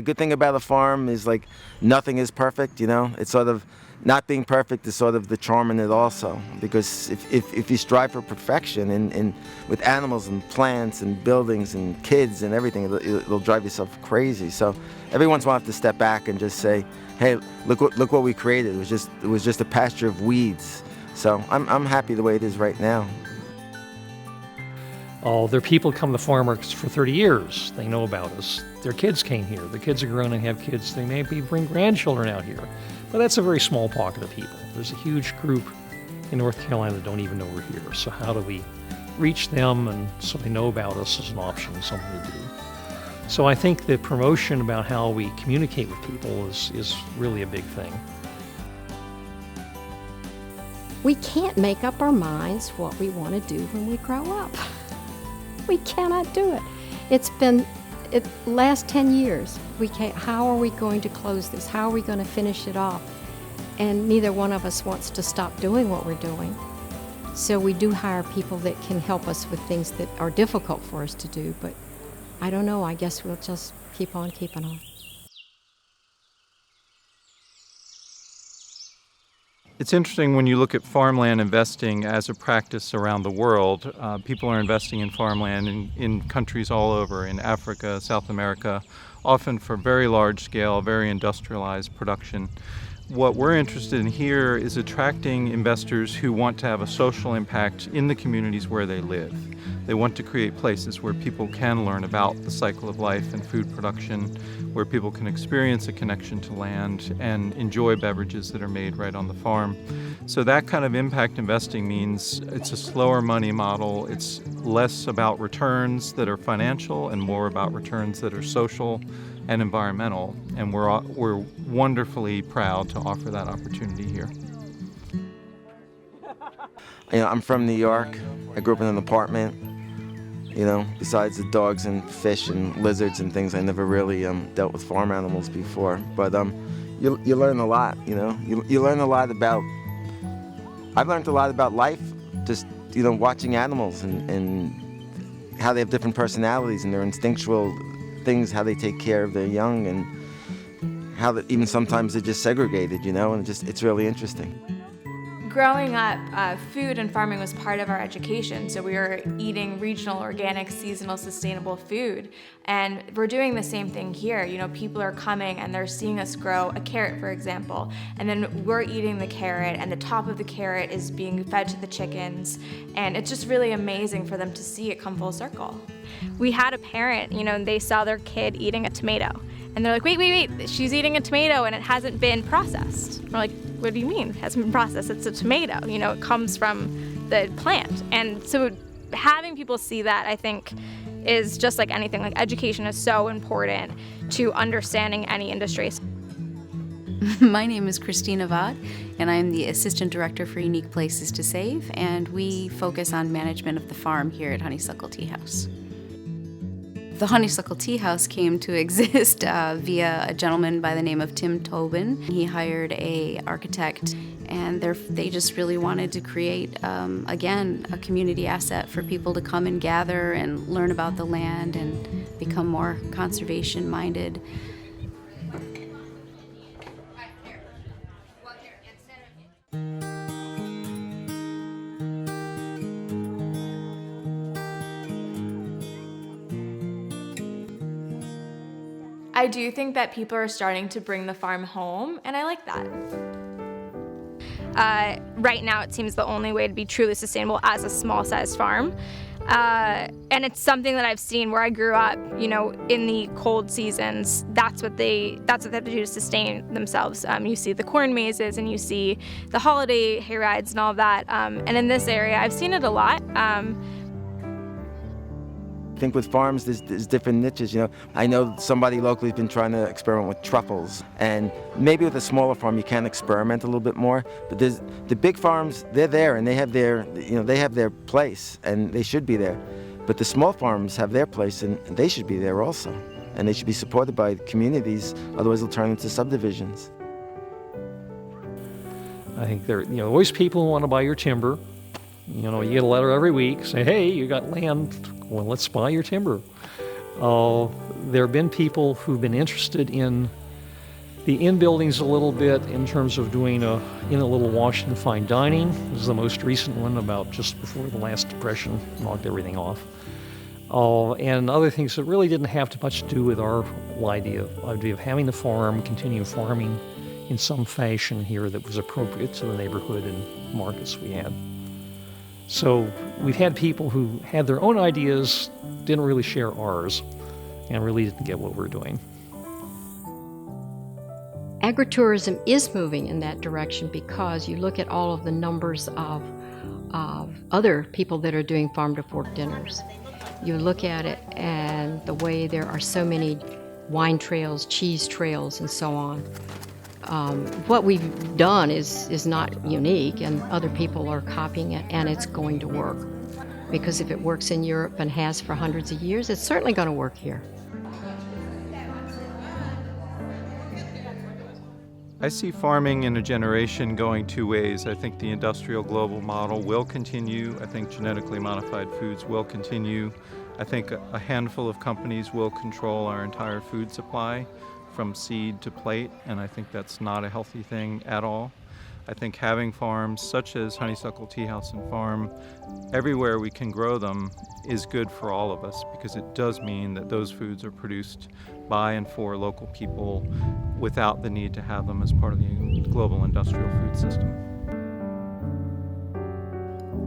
good thing about a farm is like nothing is perfect, you know. It's sort of not being perfect is sort of the charm in it also, because if you strive for perfection in with animals and plants and buildings and kids and everything, it'll drive yourself crazy. So every once in a while I have to step back and just say, hey, look what we created. It was just a pasture of weeds. So I'm happy the way it is right now. Oh, there are people come to farmers for 30 years. They know about us. Their kids came here. The kids are grown and have kids. They maybe bring grandchildren out here. But that's a very small pocket of people. There's a huge group in North Carolina that don't even know we're here. So how do we reach them and so they know about us as an option, something to do? So I think the promotion about how we communicate with people is really a big thing. We can't make up our minds what we want to do when we grow up. We cannot do it. It's been the last 10 years. How are we going to close this? How are we going to finish it off? And neither one of us wants to stop doing what we're doing. So we do hire people that can help us with things that are difficult for us to do, but I don't know, I guess we'll just keep on keeping on. It's interesting when you look at farmland investing as a practice around the world. People are investing in farmland in countries all over, in Africa, South America, often for very large scale, very industrialized production. What we're interested in here is attracting investors who want to have a social impact in the communities where they live. They want to create places where people can learn about the cycle of life and food production, where people can experience a connection to land and enjoy beverages that are made right on the farm. So that kind of impact investing means it's a slower money model. It's less about returns that are financial and more about returns that are social and environmental. And we're wonderfully proud to offer that opportunity here. You know, I'm from New York. I grew up in an apartment. You know, besides the dogs and fish and lizards and things, I never really dealt with farm animals before. But you learn a lot, you know. You learn a lot about, I've learned a lot about life, just, you know, watching animals and how they have different personalities and their instinctual things, how they take care of their young, and how that even sometimes they're just segregated, you know, and it's really interesting. Growing up, food and farming was part of our education, so we were eating regional, organic, seasonal, sustainable food. And we're doing the same thing here. You know, people are coming and they're seeing us grow a carrot, for example, and then we're eating the carrot, and the top of the carrot is being fed to the chickens, and it's just really amazing for them to see it come full circle. We had a parent, you know, they saw their kid eating a tomato, and they're like, wait, she's eating a tomato and it hasn't been processed. We're like, what do you mean it hasn't been processed? It's a tomato, you know, it comes from the plant. And so having people see that, I think, is just like anything. Like, education is so important to understanding any industry. My name is Christina Vod, and I'm the Assistant Director for Unique Places to Save, and we focus on management of the farm here at Honeysuckle Tea House. The Honeysuckle Tea House came to exist via a gentleman by the name of Tim Tobin. He hired an architect, and they just really wanted to create, again, a community asset for people to come and gather and learn about the land and become more conservation-minded. I do think that people are starting to bring the farm home, and I like that. Right now, it seems the only way to be truly sustainable as a small-sized farm. And it's something that I've seen where I grew up, you know, in the cold seasons. That's what they have to do to sustain themselves. You see the corn mazes, and you see the holiday hay rides and all of that. And in this area, I've seen it a lot. I think with farms, there's different niches, you know. I know somebody locally has been trying to experiment with truffles, and maybe with a smaller farm you can experiment a little bit more, but there's the big farms, they're there and they have their place, and they should be there. But the small farms have their place, and they should be there also, and they should be supported by communities, otherwise they'll turn into subdivisions. I think there, you know, always people who want to buy your timber. You know, you get a letter every week saying, hey, you got land, well, let's buy your timber. There have been people who've been interested in the in-buildings a little bit in terms of doing a little wash and fine dining. This is the most recent one, about just before the last depression knocked everything off. And other things that really didn't have too much to do with our idea of having the farm, continue farming in some fashion here that was appropriate to the neighborhood and markets we had. So we've had people who had their own ideas, didn't really share ours, and really didn't get what we're doing. Agritourism is moving in that direction because you look at all of the numbers of other people that are doing farm-to-fork dinners. You look at it and the way there are so many wine trails, cheese trails, and so on. What we've done is not unique, and other people are copying it, and it's going to work. Because if it works in Europe and has for hundreds of years, it's certainly going to work here. I see farming in a generation going two ways. I think the industrial global model will continue. I think genetically modified foods will continue. I think a handful of companies will control our entire food supply from seed to plate, and I think that's not a healthy thing at all. I think having farms such as Honeysuckle Tea House and Farm, everywhere we can grow them, is good for all of us, because it does mean that those foods are produced by and for local people without the need to have them as part of the global industrial food system.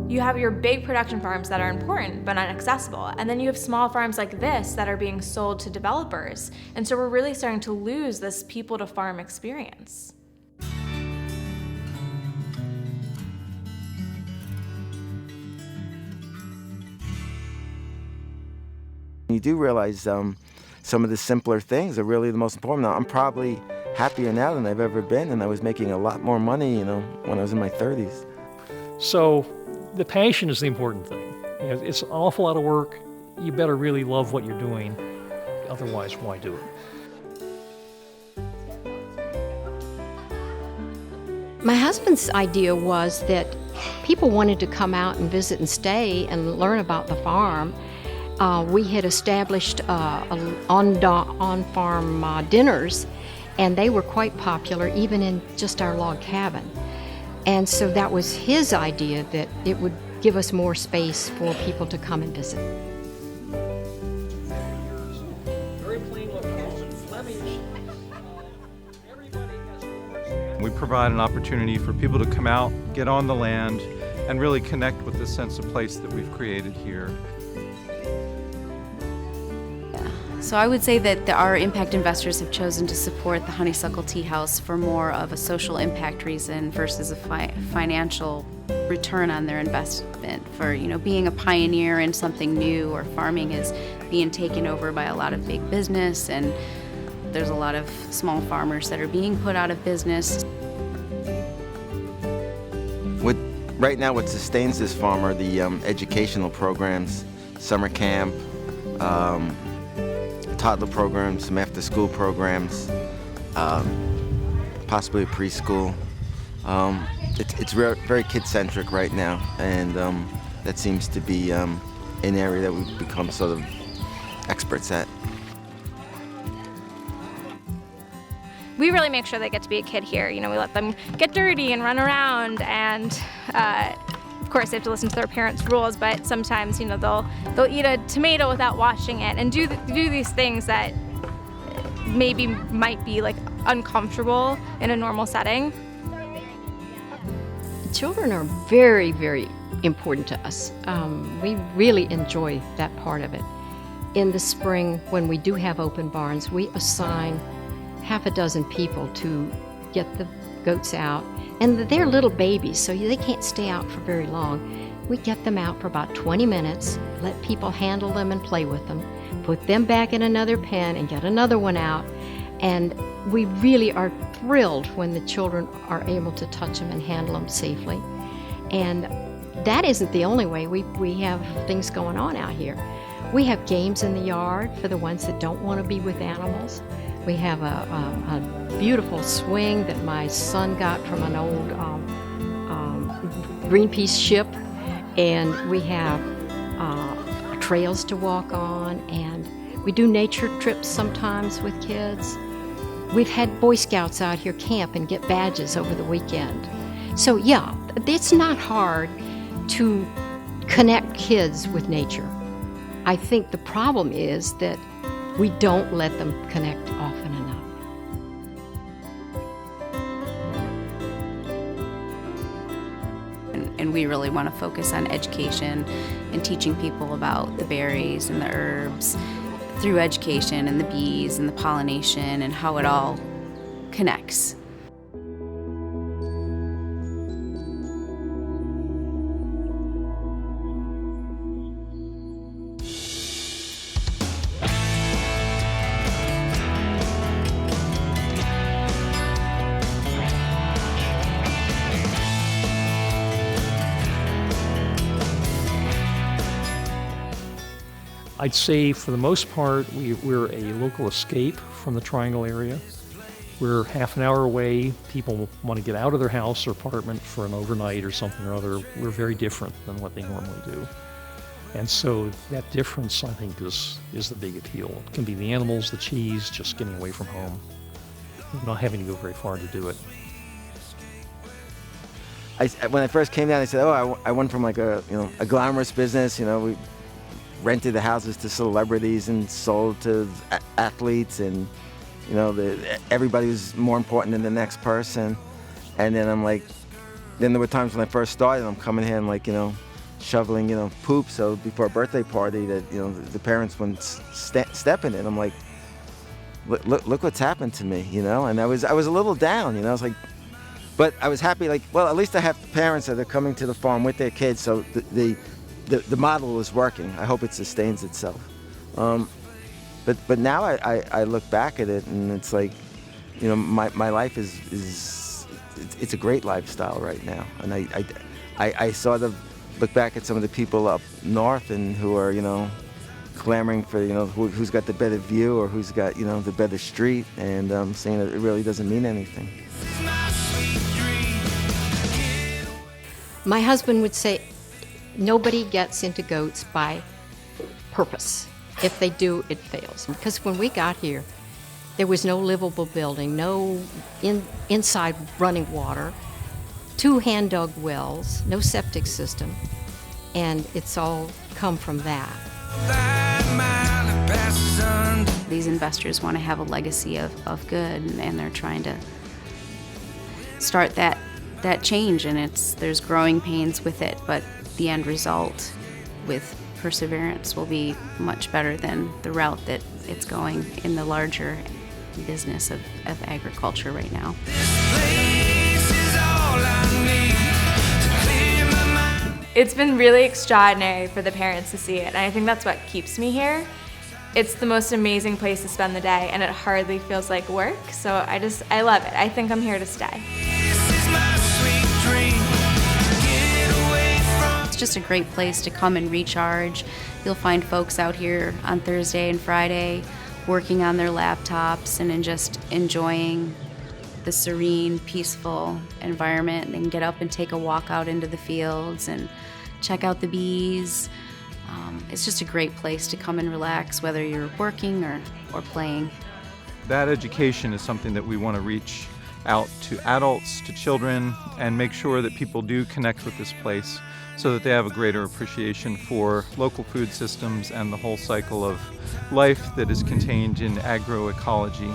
You have your big production farms that are important but not accessible, and then you have small farms like this that are being sold to developers. And so we're really starting to lose this people to farm experience. You do realize some of the simpler things are really the most important. Now, I'm probably happier now than I've ever been, and I was making a lot more money, when I was in my 30s. So the passion is the important thing. It's an awful lot of work. You better really love what you're doing. Otherwise, why do it? My husband's idea was that people wanted to come out and visit and stay and learn about the farm. We had established on-farm dinners, and they were quite popular even in just our log cabin. And so that was his idea, that it would give us more space for people to come and visit. Very plain locales, FLEMMING. We provide an opportunity for people to come out, get on the land, and really connect with the sense of place that we've created here. So I would say that our impact investors have chosen to support the Honeysuckle Tea House for more of a social impact reason versus a financial return on their investment. For being a pioneer in something new, or farming is being taken over by a lot of big business, and there's a lot of small farmers that are being put out of business. Right now, what sustains this farm are the educational programs, summer camp, toddler programs, some after-school programs, possibly a preschool. It's very kid-centric right now, and that seems to be an area that we've become sort of experts at. We really make sure they get to be a kid here. We let them get dirty and run around, and of course they have to listen to their parents' rules, but sometimes they'll eat a tomato without washing it and do these things that maybe might be like uncomfortable in a normal setting. Children are very, very important to us. We really enjoy that part of it. In the spring, when we do have open barns, we assign half a dozen people to get the goats out. And they're little babies, so they can't stay out for very long. We get them out for about 20 minutes, let people handle them and play with them, put them back in another pen and get another one out. And we really are thrilled when the children are able to touch them and handle them safely. And that isn't the only way. We have things going on out here. We have games in the yard for the ones that don't want to be with animals. We have a beautiful swing that my son got from an old Greenpeace ship, and we have trails to walk on, and We do nature trips sometimes with kids. We've had Boy Scouts out here camp and get badges over the weekend. So yeah, it's not hard to connect kids with nature. I think the problem is that we don't let them connect often enough. And we really want to focus on education and teaching people about the berries and the herbs through education and the bees and the pollination and how it all connects. I'd say for the most part, we're a local escape from the Triangle area. We're half an hour away. People want to get out of their house or apartment for an overnight or something or other. We're very different than what they normally do. And so that difference, I think, is the big appeal. It can be the animals, the cheese, just getting away from home, not having to go very far to do it. When I first came down, I said, "Oh, I went from like a glamorous business. We rented the houses to celebrities and sold to athletes, and everybody was more important than the next person." And then I'm like, then there were times when I first started, I'm coming here and like shoveling poop so before a birthday party that the parents wouldn't step in it. I'm like, look what's happened to me, and I was a little down, I was like, but I was happy, like, well, at least I have parents that are coming to the farm with their kids, so the model is working. I hope it sustains itself. But now I look back at it and it's like, my life is it's a great lifestyle right now. And I sort of look back at some of the people up north and who are, clamoring for, who's got the better view or who's got, the better street, and saying that it really doesn't mean anything. My husband would say, nobody gets into goats by purpose. If they do, it fails. Because when we got here, there was no livable building, no inside running water, 2 hand-dug wells, no septic system, and it's all come from that. These investors want to have a legacy of good, and they're trying to start that change, and there's growing pains with it, but the end result with perseverance will be much better than the route that it's going in the larger business of agriculture right now. It's been really extraordinary for the parents to see it, and I think that's what keeps me here. It's the most amazing place to spend the day, and it hardly feels like work, so I love it. I think I'm here to stay. It's just a great place to come and recharge. You'll find folks out here on Thursday and Friday working on their laptops and just enjoying the serene, peaceful environment, and get up and take a walk out into the fields and check out the bees. It's just a great place to come and relax, whether you're working or playing. That education is something that we want to reach out to adults, to children, and make sure that people do connect with this place so that they have a greater appreciation for local food systems and the whole cycle of life that is contained in agroecology.